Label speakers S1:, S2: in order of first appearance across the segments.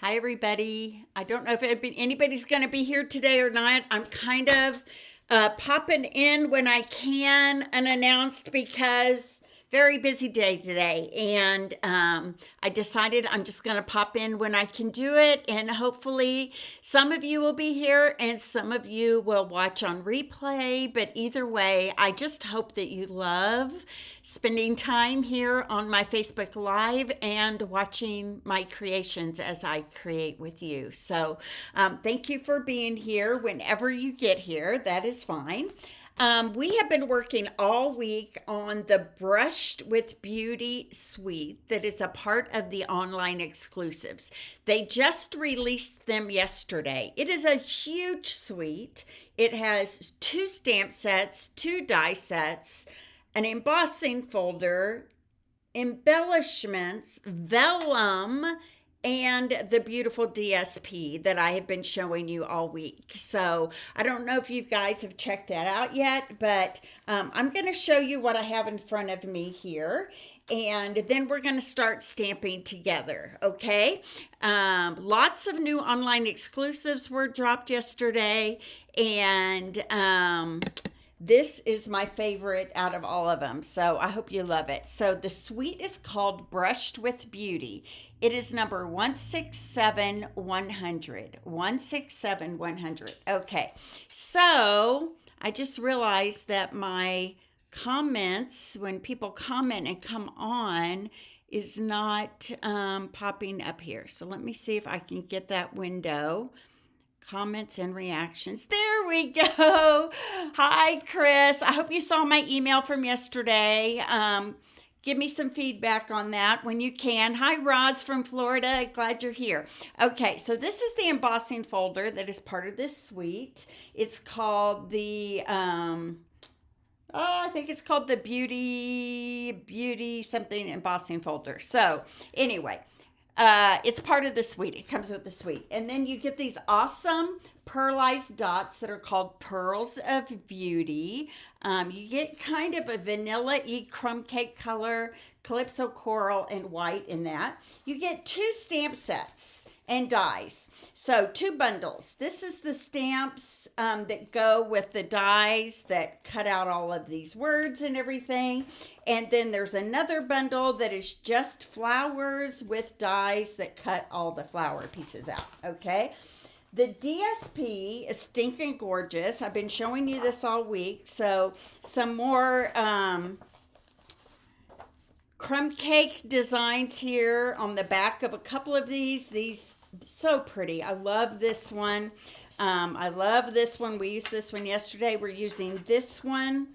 S1: Hi, everybody. I don't know if anybody's going to be here today or not. I'm kind of popping in when I can unannounced because very busy day today. And I decided I'm just going to pop in when I can do it. And hopefully some of you will be here and some of you will watch on replay. But either way, I just hope that you love spending time here on my Facebook Live and watching my creations as I create with you. So thank you for being here whenever you get here. That is fine. We have been working all week on the Brushed with Beauty suite that is a part of the online exclusives. They just released them yesterday. It is a huge suite. It has 2 stamp sets, 2 die sets, an embossing folder, embellishments, vellum, and the beautiful DSP that I have been showing you all week. So I don't know if you guys have checked that out yet, but I'm going to show you what I have in front of me here. And then we're going to start stamping together, okay? Lots of new online exclusives were dropped yesterday, and this is my favorite out of all of them, so I hope you love it. So the suite is called Brushed with Beauty. It is number 167100. 167100. Okay, so I just realized that my comments, when people comment and come on, is not popping up here. So let me see if I can get that window. Comments and reactions. There we go. Hi, Chris. I hope you saw my email from yesterday. Give me some feedback on that when you can. Hi, Roz from Florida. Glad you're here. Okay, so this is the embossing folder that is part of this suite. It's called the, I think it's called the Beauty something embossing folder. So anyway, it's part of the suite. It comes with the suite. And then you get these awesome pearlized dots that are called Pearls of Beauty. You get kind of a vanilla-y crumb cake color, calypso coral, and white in that. You get 2 stamp sets and dies. So 2 bundles. This is the stamps that go with the dies that cut out all of these words and everything. And then there's another bundle that is just flowers with dies that cut all the flower pieces out, okay? The DSP is stinking gorgeous. I've been showing you this all week. So some more crumb cake designs here on the back of a couple of these. These so pretty. I love this one. I love this one. We used this one yesterday. We're using this one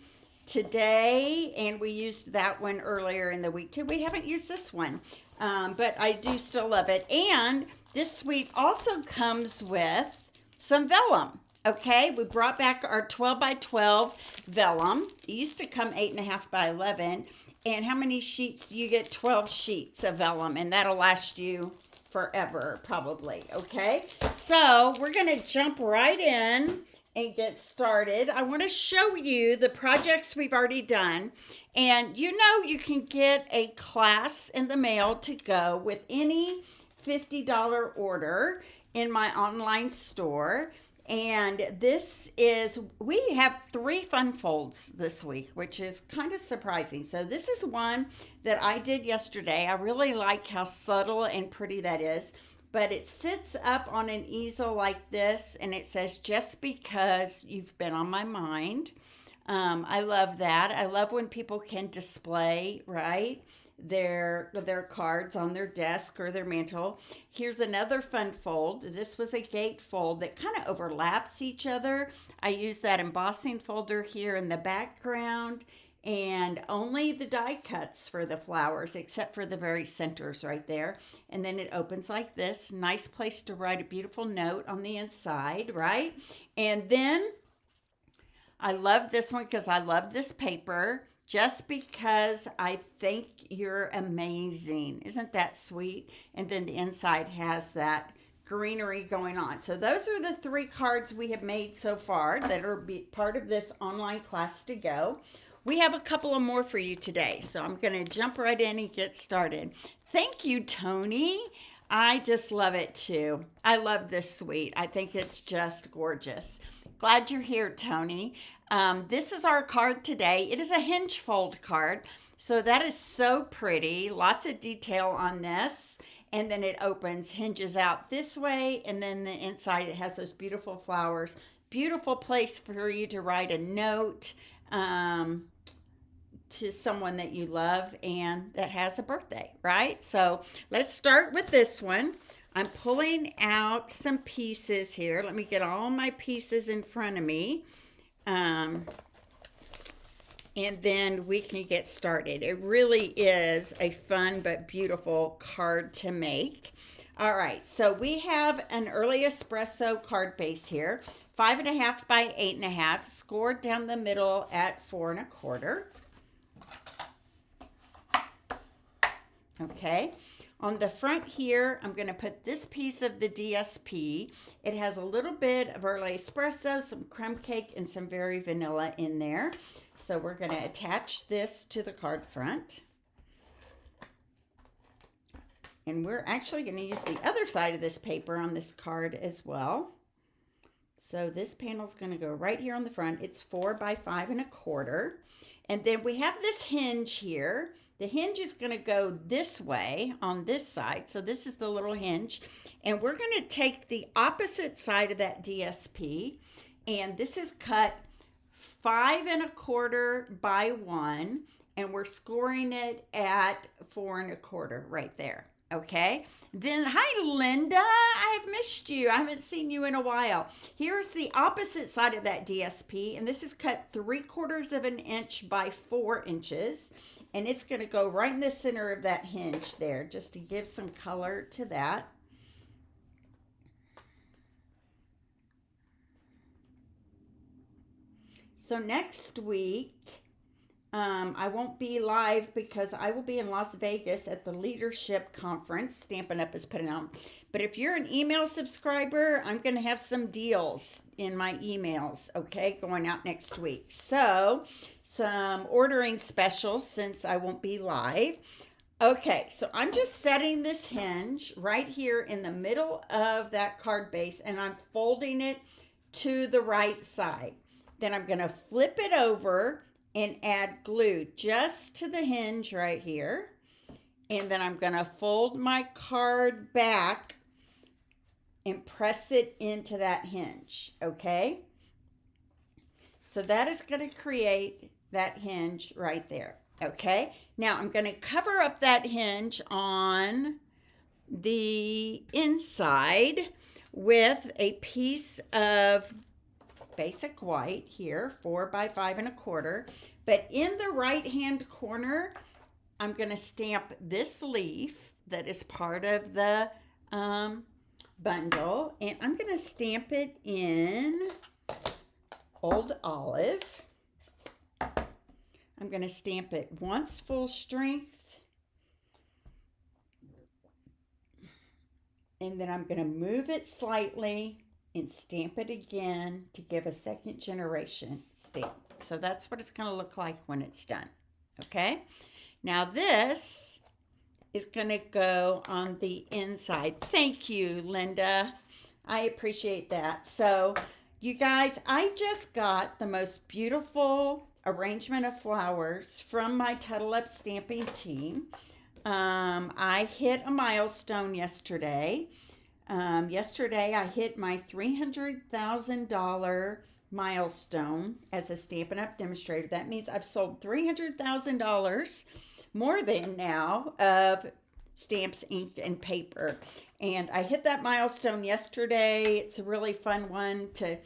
S1: today, and we used that one earlier in the week too. We haven't used this one, but I do still love it. And this suite also comes with some vellum. Okay, we brought back our 12 by 12 vellum. It used to come 8.5 by 11. And how many sheets do you get? 12 sheets of vellum, and that'll last you forever, probably. Okay, so we're gonna jump right in and get started. I want to show you the projects we've already done. And you know, you can get a class in the mail to go with any $50 order in my online store. And this is, we have 3 fun folds this week, which is kind of surprising. So this is one that I did yesterday. I really like how subtle and pretty that is. But it sits up on an easel like this, and it says, "Just because you've been on my mind." I love that. I love when people can display, right, their cards on their desk or their mantle. Here's another fun fold. This was a gate fold that kind of overlaps each other. I use that embossing folder here in the background, and only the die cuts for the flowers, except for the very centers right there. And then it opens like this. Nice place to write a beautiful note on the inside, right? And then I love this one because I love this paper. Just because I think you're amazing. Isn't that sweet? And then the inside has that greenery going on. So those are the 3 cards we have made so far that are part of this online class to go. We have a couple of more for you today, so I'm going to jump right in and get started. Thank you, Tony. I just love it too. I love this suite. I think it's just gorgeous. Glad you're here, Tony. This is our card today. It is a hinge fold card. So that is so pretty. Lots of detail on this. And then it opens, hinges out this way. And then the inside, it has those beautiful flowers. Beautiful place for you to write a note to someone that you love and that has a birthday, right? So let's start with this one. I'm pulling out some pieces here. Let me get all my pieces in front of me. And then we can get started. It really is a fun but beautiful card to make. All right, so we have an early espresso card base here, 5.5 by 8.5, scored down the middle at 4 1/4. Okay, on the front here, I'm going to put this piece of the DSP. It has a little bit of early espresso, some crumb cake, and some very vanilla in there. So we're going to attach this to the card front. And we're actually going to use the other side of this paper on this card as well. So this panel is going to go right here on the front. It's 4 by 5 1/4. And then we have this hinge here. The hinge is going to go this way on this side. So this is the little hinge. And we're going to take the opposite side of that DSP. And this is cut 5 1/4 by 1. And we're scoring it at 4 1/4 right there. Okay. Then, hi, Linda. I have missed you. I haven't seen you in a while. Here's the opposite side of that DSP. And this is cut 3/4 of an inch by 4 inches. And it's going to go right in the center of that hinge there, just to give some color to that. So next week, I won't be live because I will be in Las Vegas at the Leadership Conference. Stampin' Up is putting on. But if you're an email subscriber, I'm going to have some deals in my emails, okay, going out next week. So some ordering specials since I won't be live. Okay, so I'm just setting this hinge right here in the middle of that card base, and I'm folding it to the right side. Then I'm going to flip it over and add glue just to the hinge right here. And then I'm going to fold my card back and press it into that hinge, okay? So that is going to create that hinge right there, okay? Now I'm going to cover up that hinge on the inside with a piece of basic white here, 4 by 5 1/4. But in the right hand corner, I'm going to stamp this leaf that is part of the bundle, and I'm going to stamp it in Old Olive. I'm going to stamp it once full strength, and then I'm going to move it slightly and stamp it again to give a second generation stamp. So that's what it's going to look like when it's done. Okay. Now this is going to go on the inside. Thank you, Linda. I appreciate that. So you guys, I just got the most beautiful arrangement of flowers from my Tuttle Up stamping team. I hit a milestone yesterday. Yesterday I hit my $300,000 milestone as a Stampin' Up demonstrator. That means I've sold $300,000 more than now of stamps, ink, and paper. And I hit that milestone yesterday. It's a really fun one to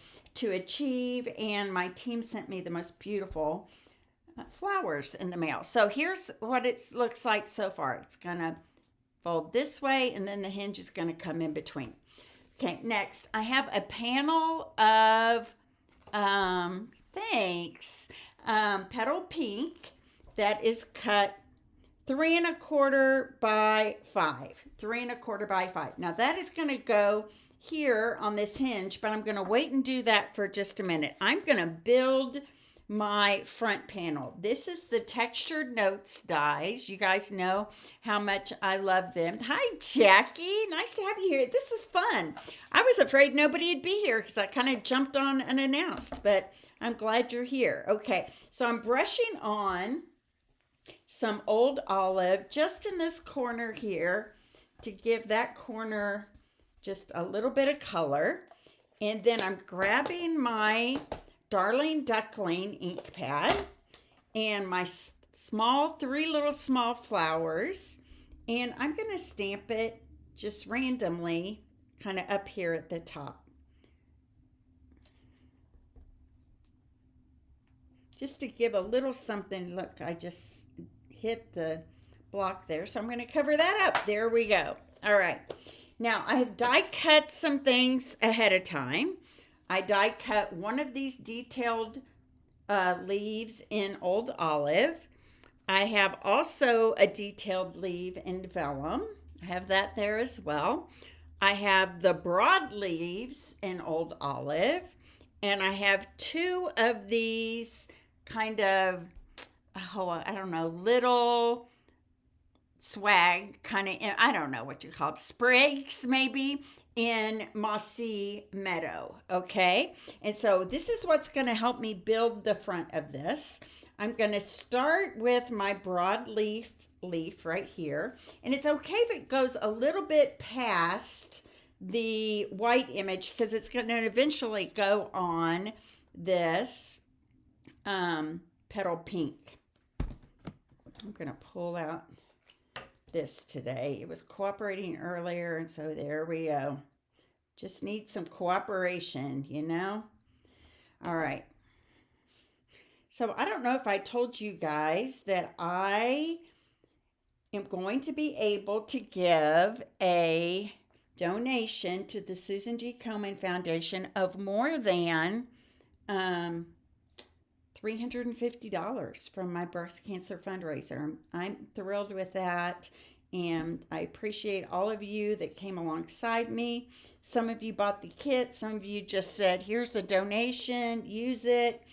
S1: achieve. And my team sent me the most beautiful flowers in the mail. So here's what it looks like so far. It's going to fold this way, and then the hinge is going to come in between. Okay, next I have a panel of petal pink that is cut 3 1/4 by 5. 3 1/4 by 5. Now that is going to go here on this hinge, but I'm going to wait and do that for just a minute. I'm going to build my front panel. This is the Textured Notes dies. You guys know how much I love them. Hi, Jackie. Nice to have you here. This is fun. I was afraid nobody'd be here because I kind of jumped on unannounced, but I'm glad you're here. Okay, so I'm brushing on some Old Olive just in this corner here to give that corner just a little bit of color. And then I'm grabbing my Darling Duckling ink pad and my three little small flowers, and I'm going to stamp it just randomly kind of up here at the top. Just to give a little something. Look, I just hit the block there, so I'm going to cover that up. There we go. All right. Now, I have die cut some things ahead of time. I die cut one of these detailed leaves in Old Olive. I have also a detailed leaf in vellum. I have that there as well. I have the broad leaves in Old Olive. And I have two of these kind of, I don't know, little swag kind of, I don't know what you call it, sprigs maybe, in Mossy Meadow, okay? And so this is what's going to help me build the front of this. I'm going to start with my broad leaf right here. And it's okay if it goes a little bit past the white image because it's going to eventually go on this petal pink. I'm going to pull out this today. It was cooperating earlier, and so there we go. Just need some cooperation, you know? All right. So I don't know if I told you guys that I am going to be able to give a donation to the Susan G. Komen Foundation of more than $350 from my breast cancer fundraiser. I'm thrilled with that, and I appreciate all of you that came alongside me. Some of you bought the kit, some of you just said, here's a donation, use it,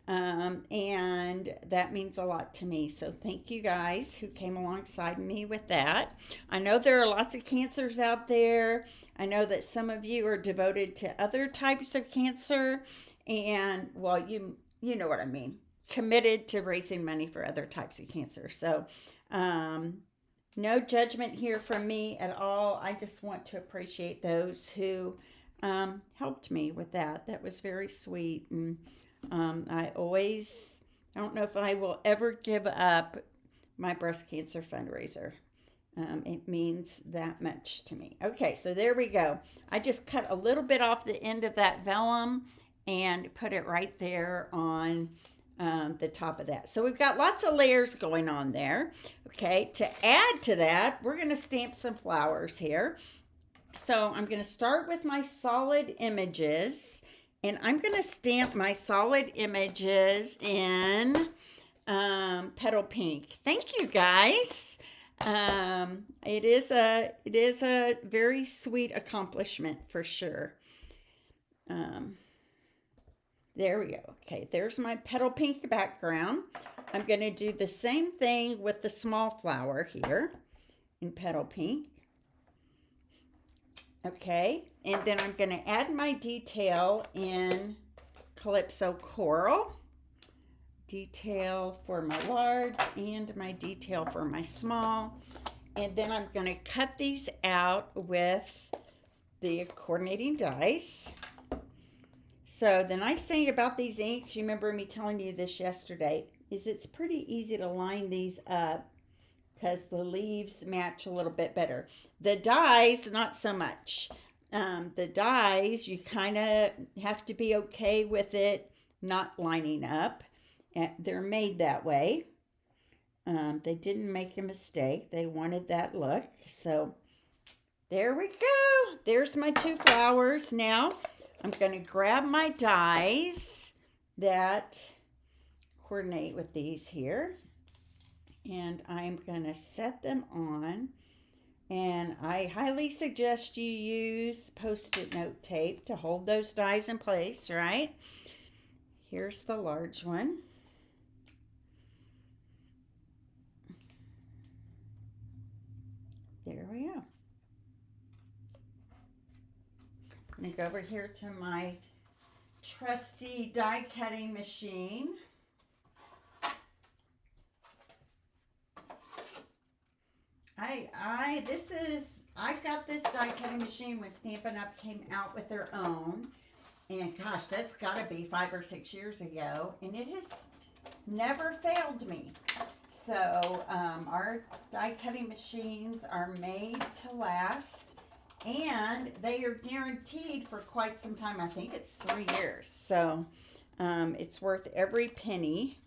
S1: and that means a lot to me. So thank you guys who came alongside me with that. I know there are lots of cancers out there. I know that some of you are devoted to other types of cancer, and well, you know what I mean, committed to raising money for other types of cancer. So no judgment here from me at all. I just want to appreciate those who helped me with that. That was very sweet. And I don't know if I will ever give up my breast cancer fundraiser. It means that much to me. Okay, so there we go. I just cut a little bit off the end of that vellum and put it right there on the top of that. So we've got lots of layers going on there. Okay, to add to that, we're going to stamp some flowers here. So I'm going to start with my solid images, and I'm going to stamp my solid images in petal pink. Thank you, guys. It is a very sweet accomplishment for sure. There we go. Okay, there's my petal pink background. I'm going to do the same thing with the small flower here in petal pink. Okay, and then I'm going to add my detail in Calypso Coral. Detail for my large and my detail for my small. And then I'm going to cut these out with the coordinating dies. So the nice thing about these inks, you remember me telling you this yesterday, is it's pretty easy to line these up because the leaves match a little bit better. The dies, not so much. The dies, you kind of have to be okay with it not lining up. They're made that way. They didn't make a mistake. They wanted that look. So there we go. There's my two flowers. Now I'm going to grab my dies that coordinate with these here, and I'm going to set them on. And I highly suggest you use Post-it note tape to hold those dies in place, right? Here's the large one. There we go. I'm going to go over here to my trusty die cutting machine. I got this die cutting machine when Stampin' Up came out with their own, and gosh, that's got to be 5 or 6 years ago, and it has never failed me. So our die cutting machines are made to last, and they are guaranteed for quite some time. I think it's 3 years, so it's worth every penny.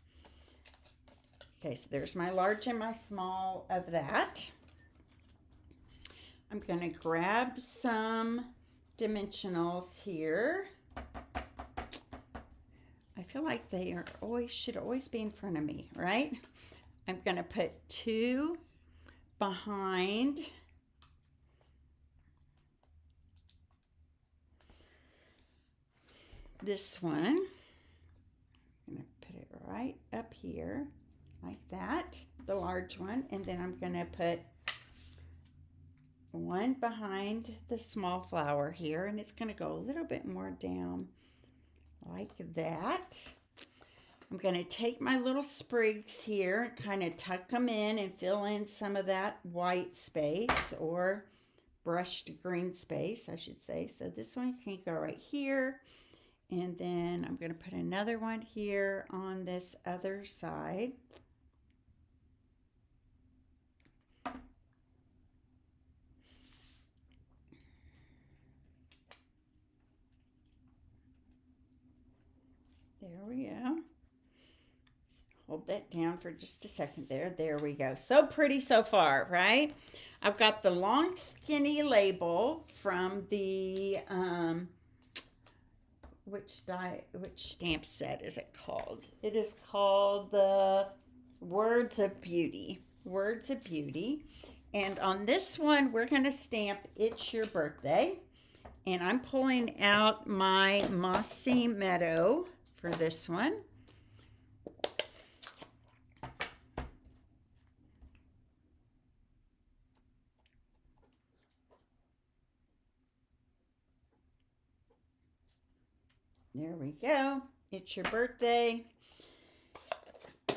S1: Okay, so there's my large and my small of that. I'm going to grab some dimensionals here. I feel like they should always be in front of me, right? I'm going to put 2 behind this one. I'm going to put it right up here like that, the large one, and then I'm going to put 1 behind the small flower here, and it's going to go a little bit more down like that. I'm going to take my little sprigs here and kind of tuck them in and fill in some of that white space, or brushed green space, I should say. So this one can go right here, and then I'm going to put another one here on this other side. There we go. Hold that down for just a second there. There we go. So pretty so far, right? I've got the long skinny label from the, which stamp set is it called? It is called the Words of Beauty. Words of Beauty. And on this one, we're going to stamp It's Your Birthday. And I'm pulling out my Mossy Meadow for this one. There we go. It's your birthday.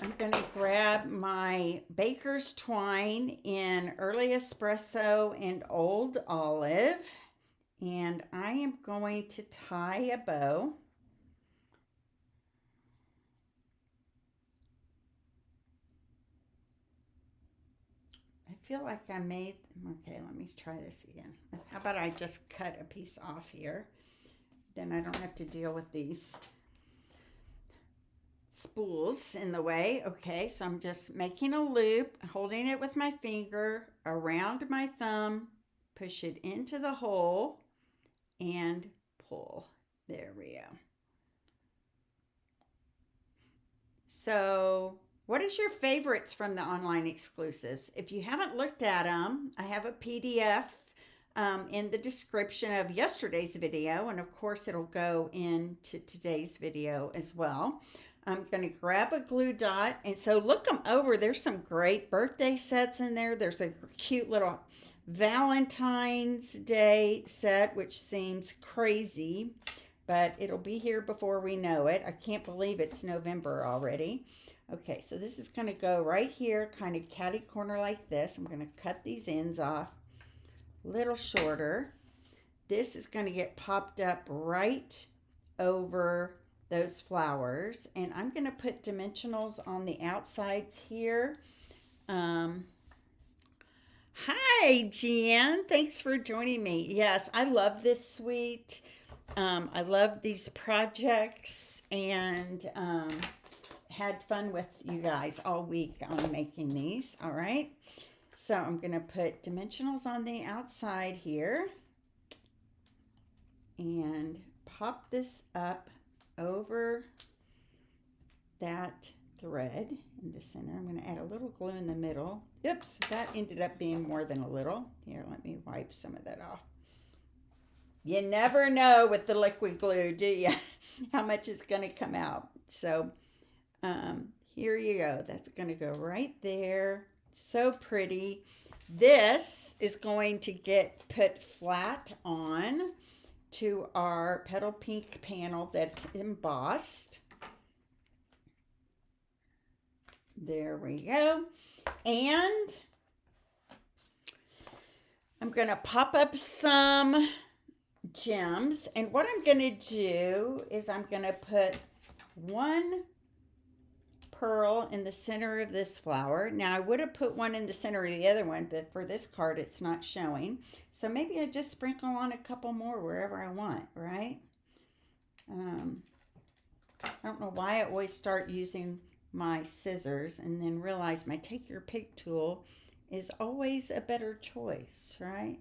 S1: I'm going to grab my Baker's Twine in Early Espresso and Old Olive. And I am going to tie a bow. I feel like I made, okay, let me try this again. How about I just cut a piece off here? Then I don't have to deal with these spools in the way. Okay, so I'm just making a loop, holding it with my finger around my thumb, push it into the hole, and pull. There we go. So what is your favorites from the online exclusives? If you haven't looked at them, I have a PDF in the description of yesterday's video, and of course it'll go into today's video as well. I'm going to grab a glue dot, and so look them over. There's some great birthday sets in there. There's a cute little Valentine's Day set, which seems crazy, but it'll be here before we know it. I can't believe it's November already. Okay, so this is going to go right here, kind of catty corner like this. I'm going to cut these ends off a little shorter. This is going to get popped up right over those flowers, and I'm going to put dimensionals on the outsides here. Hi, Jan. Thanks for joining me. Yes, I love this suite. I love these projects, and had fun with you guys all week on making these. All right. So I'm going to put dimensionals on the outside here and pop this up over that thread in the center. I'm going to add a little glue in the middle. Oops, that ended up being more than a little. Here, let me wipe some of that off. You never know with the liquid glue, do you? How much is going to come out. So here you go. That's going to go right there. So pretty. this is going to get put flat on to our petal pink panel that's embossed. There we go. And I'm going to pop up some gems. And what I'm going to do is I'm going to put one pearl in the center of this flower. Now I would have put one in the center of the other one, but for this card it's not showing. So maybe I just sprinkle on a couple more wherever I want, right? I don't know why I always start using my scissors and then realize my take your pick tool is always a better choice, right?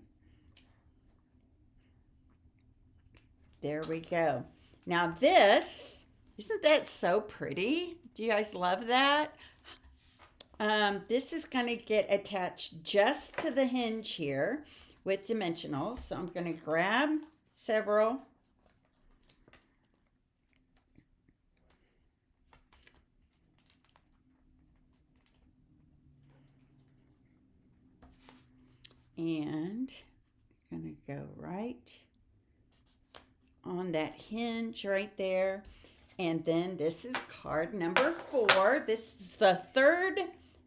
S1: There we go. Now this, isn't that so pretty? Do you guys love that? This is going to get attached just to the hinge here with dimensionals. So I'm going to grab several. And I'm going to go right on that hinge right there. And then this is card number 4. This is the third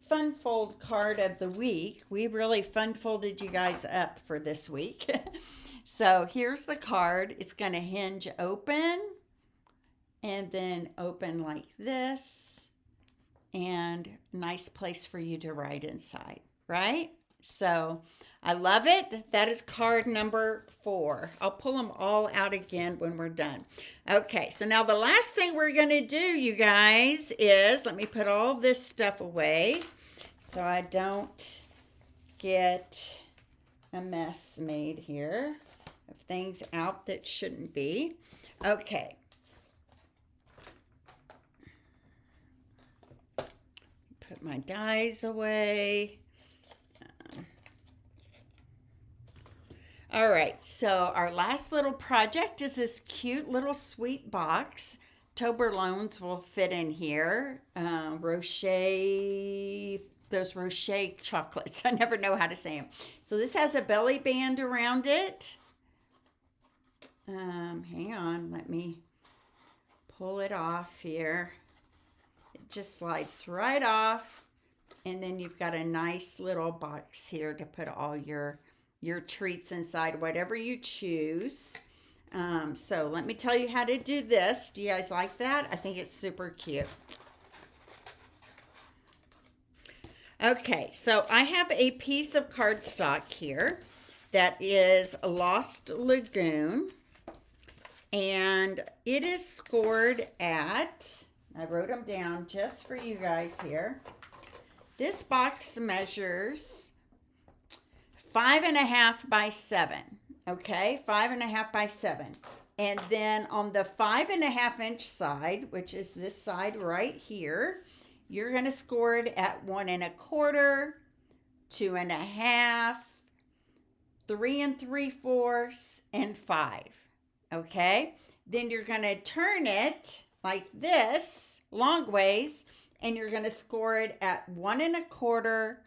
S1: fun fold card of the week. We really fun folded you guys up for this week. So here's the card. It's going to hinge open and then open like this. And nice place for you to write inside, right? So I love it. That is card number 4. I'll pull them all out again when we're done. Okay, so now the last thing we're going to do, you guys, is let me put all this stuff away so I don't get a mess made here of things out that shouldn't be. Okay. Put my dies away. All right, so our last little project is this cute little sweet box. Toblerones will fit in here. Those Rocher chocolates. I never know how to say them. So this has a belly band around it. Hang on, let me pull it off here. It just slides right off. And then you've got a nice little box here to put all your treats inside, whatever you choose. So let me tell you how to do this. Do you guys like that? I think it's super cute. Okay, so I have a piece of cardstock here that is Lost Lagoon, and it is scored at, I wrote them down just for you guys here. This box measures 5.5 by 7. Okay, 5.5 by 7. And then on the 5.5 inch side, which is this side right here, you're going to score it at 1 1/4, 2 1/2, 3 3/4, and 5. Okay, then you're going to turn it like this, long ways, and you're going to score it at 1 1/4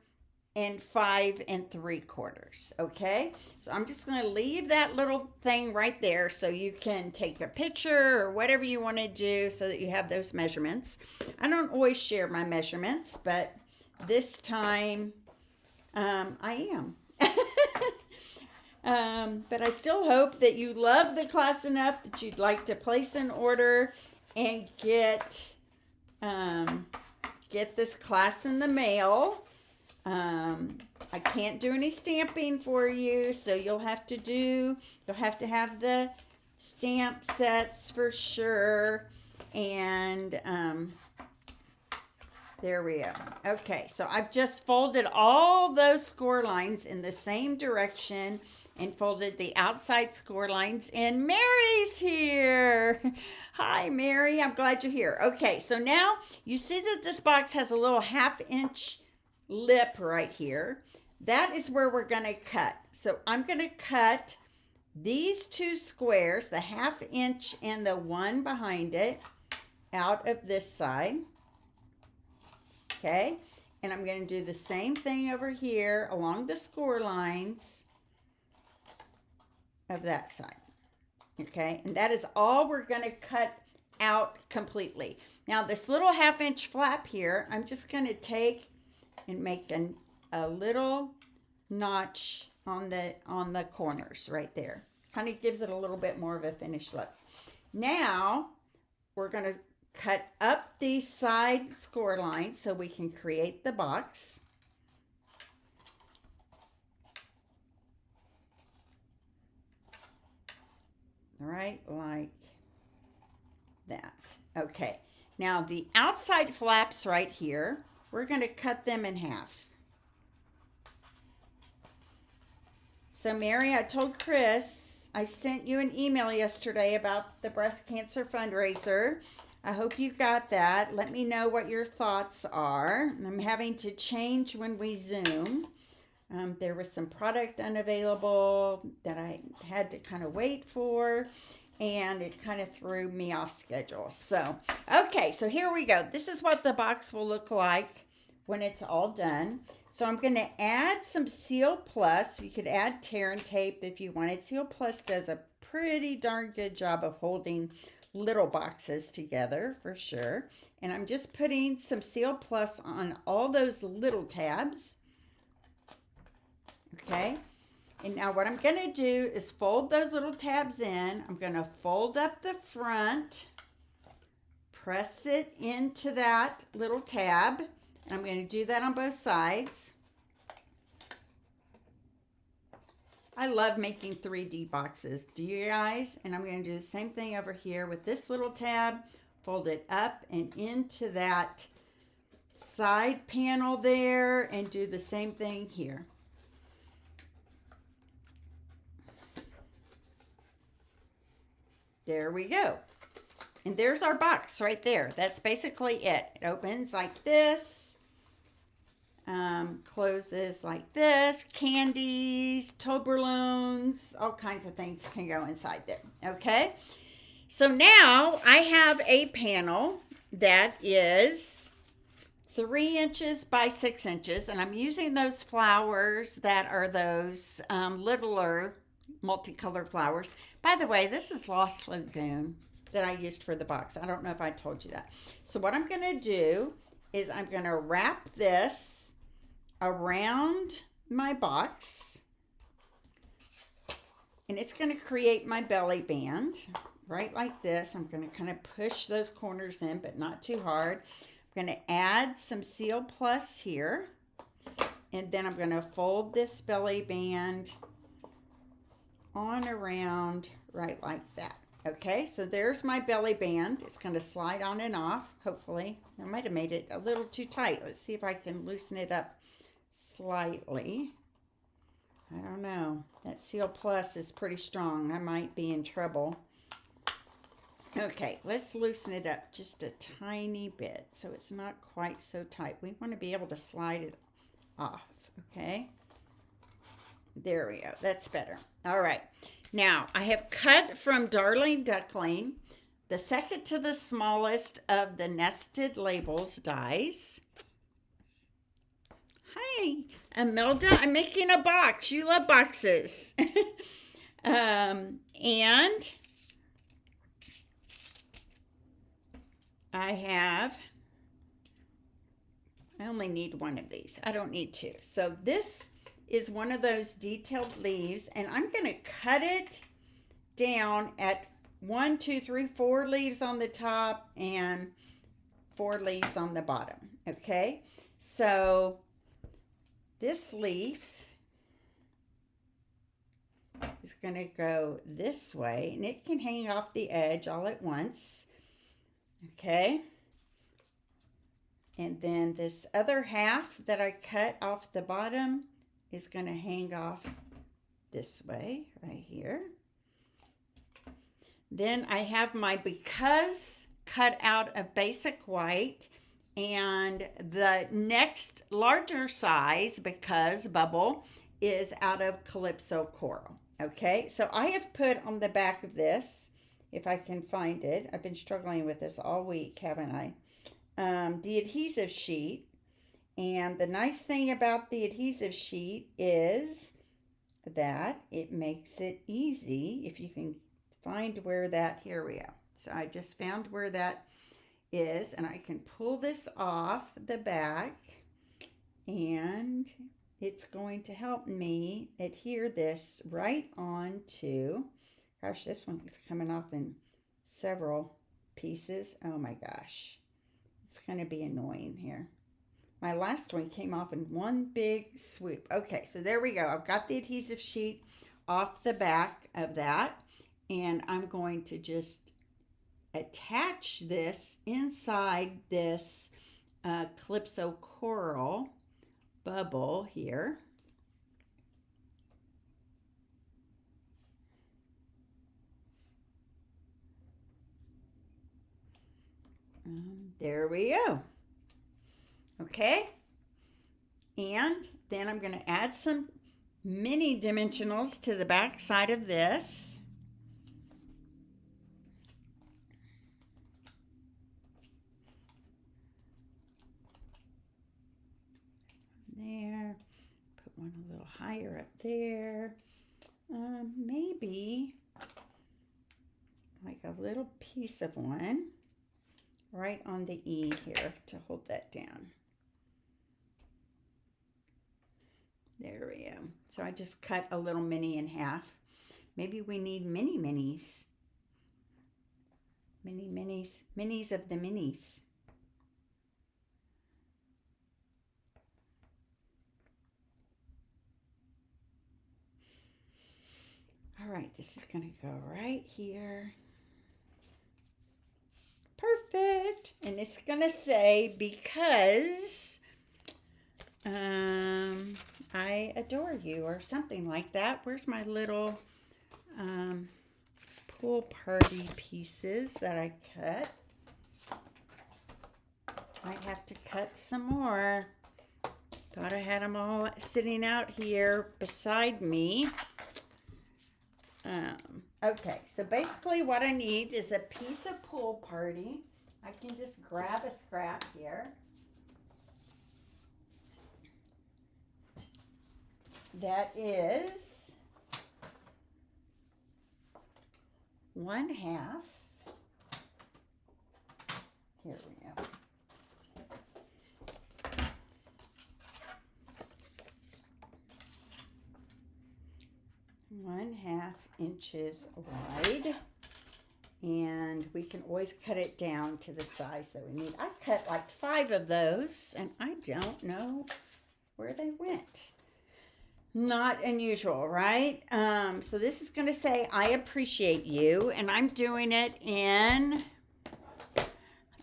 S1: and 5 3/4. Okay, so I'm just going to leave that little thing right there so you can take a picture or whatever you want to do so that you have those measurements. I don't always share my measurements, but this time I am. But I still hope that you love the class enough that you'd like to place an order and get this class in the mail. I can't do any stamping for you, so you'll have to have the stamp sets for sure. And there we go. Okay, so I've just folded all those score lines in the same direction and folded the outside score lines in. Mary's here. Hi, Mary. I'm glad you're here. Okay, so now you see that this box has a little 1/2 inch lip right here. That is where we're going to cut. So I'm going to cut these 2 squares, the 1/2 inch and the one behind it, out of this side. Okay, And I'm going to do the same thing over here along the score lines of that side. Okay, and that is all we're going to cut out completely. Now this little 1/2 inch flap here, I'm just going to take and make a little notch on the corners right there. Kind of gives it a little bit more of a finished look. Now we're going to cut up these side score lines so we can create the box. All right, like that. Okay, now the outside flaps right here, we're going to cut them in half. So Mary, I told Chris, I sent you an email yesterday about the breast cancer fundraiser. I hope you got that. Let me know what your thoughts are. I'm having to change when we Zoom. There was some product unavailable that I had to kind of wait for, and it kind of threw me off schedule. So, okay, so here we go. This is what the box will look like when it's all done. So I'm going to add some Seal Plus. You could add tear and tape if you wanted. Seal Plus does a pretty darn good job of holding little boxes together for sure. And I'm just putting some Seal Plus on all those little tabs. Okay, and now what I'm going to do is fold those little tabs in. I'm going to fold up the front, press it into that little tab, and I'm going to do that on both sides. I love making 3D boxes. Do you guys? And I'm going to do the same thing over here with this little tab, fold it up and into that side panel there, and do the same thing here. There we go. And there's our box right there. That's basically it. It opens like this, closes like this. Candies, Toblerones, all kinds of things can go inside there. Okay. So now I have a panel that is 3 inches by 6 inches, and I'm using those flowers that are those littler multicolored flowers. By the way, this is Lost Lagoon that I used for the box. I don't know if I told you that. So what I'm going to do is I'm going to wrap this around my box, and it's going to create my belly band right like this. I'm going to kind of push those corners in, but not too hard. I'm going to add some Seal Plus here, and then I'm going to fold this belly band on around right like that. Okay, so there's my belly band. It's going to slide on and off, hopefully. I might have made it a little too tight. Let's see if I can loosen it up slightly. I don't know. That Seal Plus is pretty strong. I might be in trouble. Okay, let's loosen it up just a tiny bit so it's not quite so tight. We want to be able to slide it off, okay? There we go. That's better. All right. Now, I have cut from Darling Duckling the second to the smallest of the nested labels dies. Hi, Imelda. I'm making a box. You love boxes. And I only need one of these. I don't need two. So this is one of those detailed leaves, and I'm going to cut it down at 1, 2, 3, 4 leaves on the top and 4 leaves on the bottom. Okay, so this leaf is going to go this way, and it can hang off the edge all at once. Okay, and then this other half that I cut off the bottom is going to hang off this way right here. Then I have my Because cut out of basic white, and the next larger size Because bubble is out of Calypso Coral. Okay, so I have put on the back of this, if I can find it, I've been struggling with this all week, haven't I? The adhesive sheet, And the nice thing about the adhesive sheet is that it makes it easy if you can find where that, here we go. So I just found where that is, and I can pull this off the back, and it's going to help me adhere this right onto, gosh, this one is coming off in several pieces. Oh my gosh, it's going to be annoying here. My last one came off in one big swoop. Okay, so there we go. I've got the adhesive sheet off the back of that, and I'm going to just attach this inside this Calypso Coral bubble here. There we go. Okay, and then I'm going to add some mini dimensionals to the back side of this. There, put one a little higher up there. Maybe like a little piece of one right on the E here to hold that down. There we go. So I just cut a little mini in half. Maybe we need mini minis. Mini minis. Minis of the minis. All right, this is going to go right here. Perfect. And it's going to say, because I adore you, or something like that. Where's my little pool party pieces that I cut? Might have to cut some more. Thought I had them all sitting out here beside me. Okay, so basically what I need is a piece of pool party. I can just grab a scrap here. That is 1/2. Here we go. 1/2 inches wide, and we can always cut it down to the size that we need. I cut like 5 of those, and I don't know where they went. Not unusual, right? So this is going to say, I appreciate you, and I'm doing it in,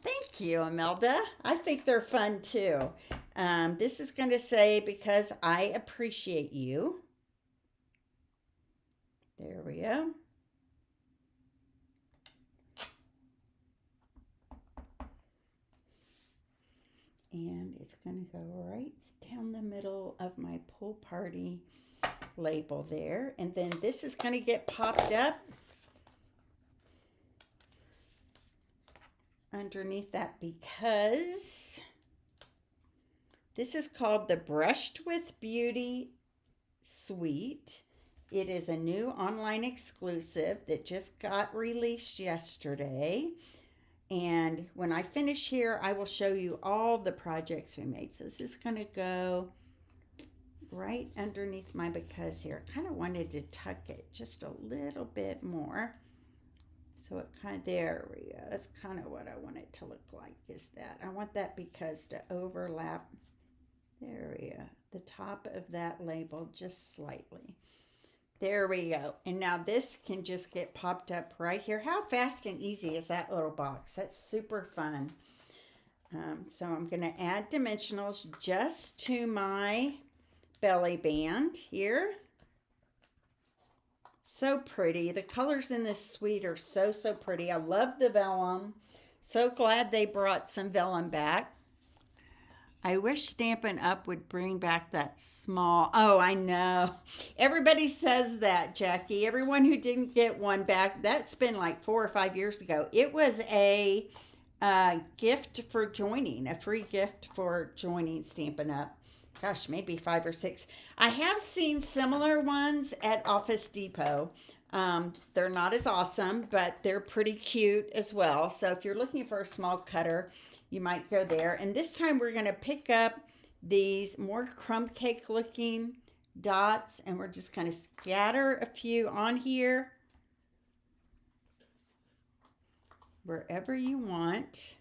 S1: thank you, Imelda. I think they're fun too. This is going to say, because I appreciate you. There we go. And it's going to go right down the middle of my pool party label there. And then this is going to get popped up underneath that, because this is called the Brushed with Beauty Suite. It is a new online exclusive that just got released yesterday. And when I finish here, I will show you all the projects we made. So this is going to go right underneath my because here. I kind of wanted to tuck it just a little bit more. So it kind of, there we go. That's kind of what I want it to look like, is that. I want that because to overlap, there we go, the top of that label just slightly. There we go. And now this can just get popped up right here. How fast and easy is that little box? That's super fun. So I'm going to add dimensionals just to my belly band here. So pretty. The colors in this suite are so, so pretty. I love the vellum. So glad they brought some vellum back. I wish Stampin' Up! Would bring back that small, oh, I know. Everybody says that, Jackie. Everyone who didn't get one back, that's been like 4 or 5 years ago. It was a gift for joining, a free gift for joining Stampin' Up. Gosh, maybe 5 or 6. I have seen similar ones at Office Depot. They're not as awesome, but they're pretty cute as well. So if you're looking for a small cutter, you might go there. And this time we're going to pick up these more crumb cake looking dots, and we're just going to scatter a few on here wherever you want.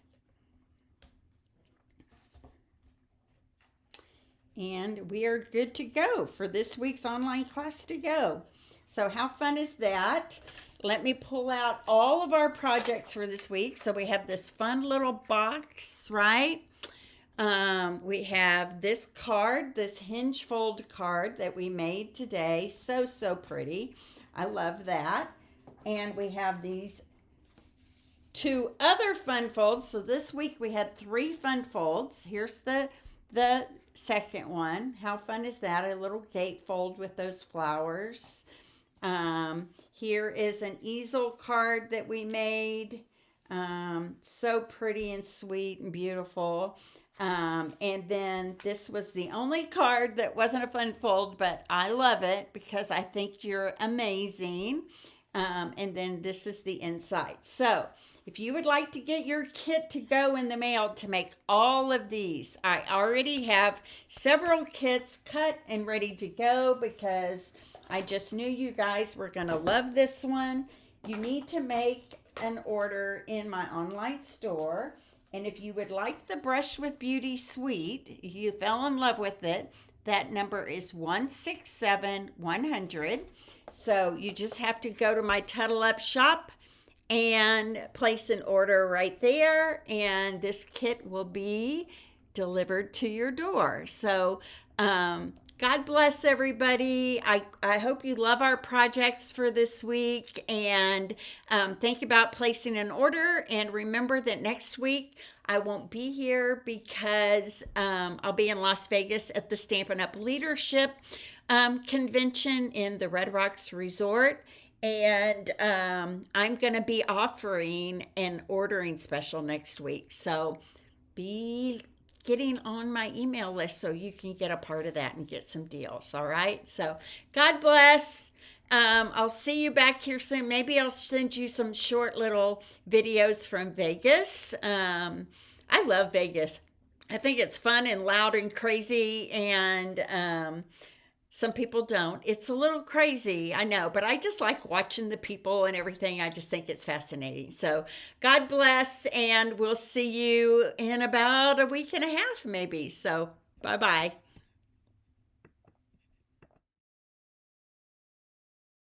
S1: And we are good to go for this week's online class to go. So how fun is that? Let me pull out all of our projects for this week. So we have this fun little box, right? We have this card, this hinge fold card that we made today. So, so pretty. I love that. And we have these 2 other fun folds. So this week we had 3 fun folds. Here's the second one. How fun is that? A little gatefold with those flowers. Here is an easel card that we made. So pretty and sweet and beautiful. And then this was the only card that wasn't a fun fold, but I love it because I think you're amazing. And then this is the inside. So if you would like to get your kit to go in the mail to make all of these, I already have several kits cut and ready to go because I just knew you guys were going to love this one. You need to make an order in my online store. And if you would like the Brush with Beauty suite, you fell in love with it, that number is 167-100. So you just have to go to my Tuttle Up shop and place an order right there, and this kit will be delivered to your door. So God bless everybody. I hope you love our projects for this week, and think about placing an order. And remember that next week I won't be here because I'll be in Las Vegas at the Stampin' Up Leadership Convention in the Red Rocks Resort. And I'm going to be offering an ordering special next week. So be getting on my email list so you can get a part of that and get some deals. All right. So God bless. I'll see you back here soon. Maybe I'll send you some short little videos from Vegas. I love Vegas. I think it's fun and loud and crazy, and some people don't. It's a little crazy, I know, but I just like watching the people and everything. I just think it's fascinating. So God bless, and we'll see you in about a week and a half maybe. So bye-bye.